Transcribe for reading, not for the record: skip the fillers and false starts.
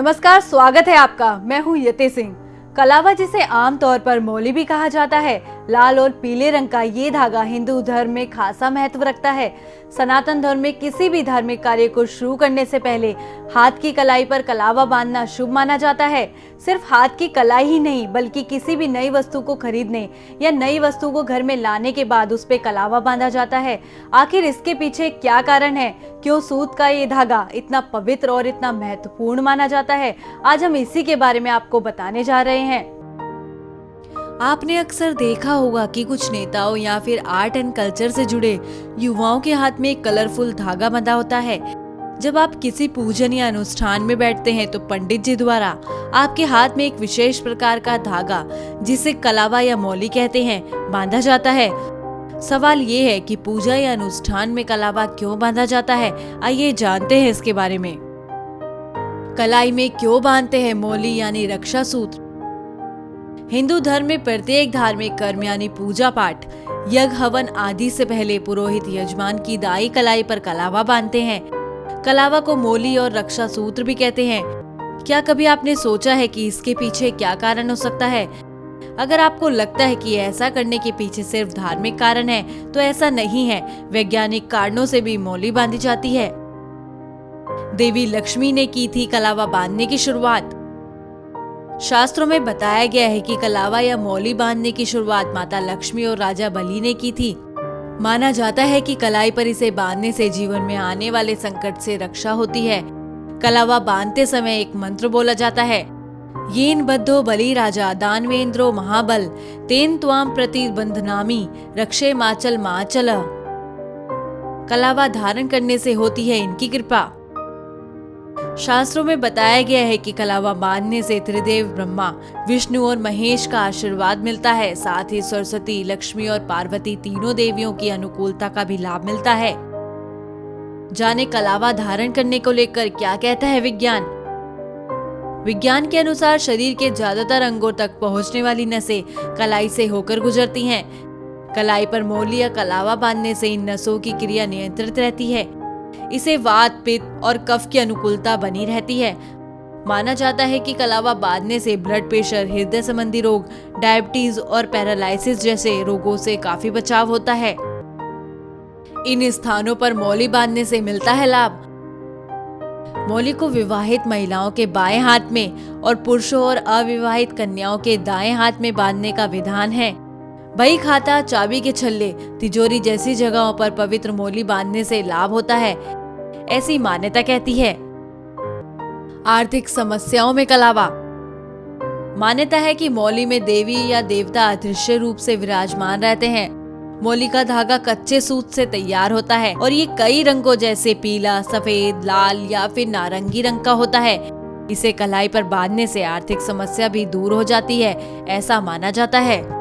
नमस्कार, स्वागत है आपका। मैं हूँ यते सिंह। कलावा, जिसे आमतौर पर मौली भी कहा जाता है, लाल और पीले रंग का ये धागा हिंदू धर्म में खासा महत्व रखता है। सनातन धर्म में किसी भी धार्मिक कार्य को शुरू करने से पहले हाथ की कलाई पर कलावा बांधना शुभ माना जाता है। सिर्फ हाथ की कलाई ही नहीं, बल्कि किसी भी नई वस्तु को खरीदने या नई वस्तु को घर में लाने के बाद उस पे कलावा बांधा जाता है। आखिर इसके पीछे क्या कारण है? क्यों सूत का ये धागा इतना पवित्र और इतना महत्वपूर्ण माना जाता है? आज हम इसी के बारे में आपको बताने जा रहे हैं। आपने अक्सर देखा होगा कि कुछ नेताओं या फिर आर्ट एंड कल्चर से जुड़े युवाओं के हाथ में एक कलरफुल धागा बंधा होता है। जब आप किसी पूजन या अनुष्ठान में बैठते हैं तो पंडित जी द्वारा आपके हाथ में एक विशेष प्रकार का धागा, जिसे कलावा या मौली कहते हैं, बांधा जाता है। सवाल ये है कि पूजा या अनुष्ठान में कलावा क्यों बांधा जाता है? आइए जानते हैं इसके बारे में। कलाई में क्यों बांधते हैं मौली यानी रक्षा सूत्र? हिंदू धर्म में प्रत्येक धार्मिक कर्म यानी पूजा पाठ, यज्ञ, हवन आदि से पहले पुरोहित यजमान की दाई कलाई पर कलावा बांधते हैं। कलावा को मौली और रक्षा सूत्र भी कहते हैं। क्या कभी आपने सोचा है कि इसके पीछे क्या कारण हो सकता है? अगर आपको लगता है कि ऐसा करने के पीछे सिर्फ धार्मिक कारण है, तो ऐसा नहीं है। वैज्ञानिक कारणों से भी मौली बांधी जाती है। देवी लक्ष्मी ने की थी कलावा बांधने की शुरुआत। शास्त्रों में बताया गया है कि कलावा या मौली बांधने की शुरुआत माता लक्ष्मी और राजा बलि ने की थी। माना जाता है कि कलाई पर इसे बांधने से जीवन में आने वाले संकट से रक्षा होती है। कलावा बांधते समय एक मंत्र बोला जाता है, येन बद्धो बलि राजा दानवेंद्रो महाबल तेन त्वाम प्रति बंधनामी रक्षे माचल माचल। कलावा धारण करने से होती है इनकी कृपा। शास्त्रों में बताया गया है कि कलावा बांधने से त्रिदेव ब्रह्मा, विष्णु और महेश का आशीर्वाद मिलता है। साथ ही सरस्वती, लक्ष्मी और पार्वती तीनों देवियों की अनुकूलता का भी लाभ मिलता है। जाने कलावा धारण करने को लेकर क्या कहता है विज्ञान। विज्ञान के अनुसार शरीर के ज्यादातर अंगों तक पहुंचने वाली नसें कलाई से होकर गुजरती हैं। कलाई पर मौली या कलावा बांधने से इन नसों की क्रिया नियंत्रित रहती है। इसे वात, पित्त और कफ की अनुकूलता बनी रहती है। माना जाता है कि कलावा बांधने से ब्लड प्रेशर, हृदय संबंधी रोग, डायबिटीज और पैरालिसिस जैसे रोगों से काफी बचाव होता है। इन स्थानों पर मौली बांधने से मिलता है लाभ। मौली को विवाहित महिलाओं के बाएं हाथ में और पुरुषों और अविवाहित कन्याओं के दाएं हाथ में बांधने का विधान है। बही खाता, चाबी के छल्ले, तिजोरी जैसी जगहों पर पवित्र मौली बांधने से लाभ होता है, ऐसी मान्यता कहती है। आर्थिक समस्याओं में कलावा। मान्यता है कि मौली में देवी या देवता अदृश्य रूप से विराजमान रहते हैं। मौली का धागा कच्चे सूत से तैयार होता है और ये कई रंगों जैसे पीला, सफेद, लाल या फिर नारंगी रंग का होता है। इसे कलाई पर बांधने से आर्थिक समस्या भी दूर हो जाती है, ऐसा माना जाता है।